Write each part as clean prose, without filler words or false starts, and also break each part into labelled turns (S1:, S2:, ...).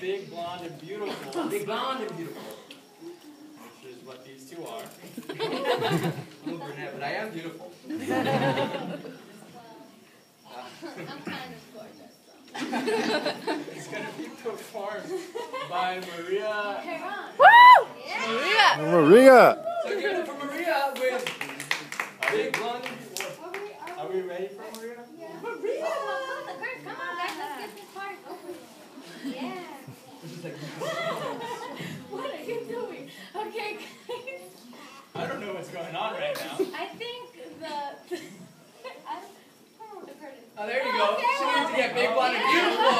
S1: big, blonde, and beautiful.
S2: Big, blonde, and beautiful.
S1: Which is what these two are.
S2: I'm a little brunette, but I am beautiful.
S3: I'm kind of gorgeous, though.
S1: It's going to be performed by Maria.
S3: Woo!
S4: Maria!
S2: So give it for Maria with big, blonde, and beautiful.
S1: Are we ready for Maria?
S3: Yeah. Maria! Oh, the curse. Come on, guys. Let's get this part over. Yeah. What are you doing? Okay, guys.
S1: I don't know what's going on right now.
S3: I think I don't know what the curtain is.
S2: Oh, there you go.
S3: Okay,
S2: She needs to get big, blonde, and beautiful.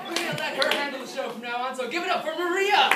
S2: We're going to let her handle the show from now on, so give it up for Maria.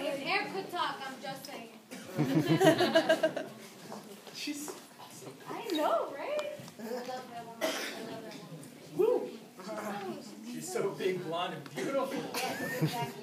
S3: His hair could talk, I'm just saying.
S1: She's awesome.
S3: I know, right? I love that woman. I love that woman.
S1: Woo! She's so big, blonde, and beautiful.
S3: Yes, exactly.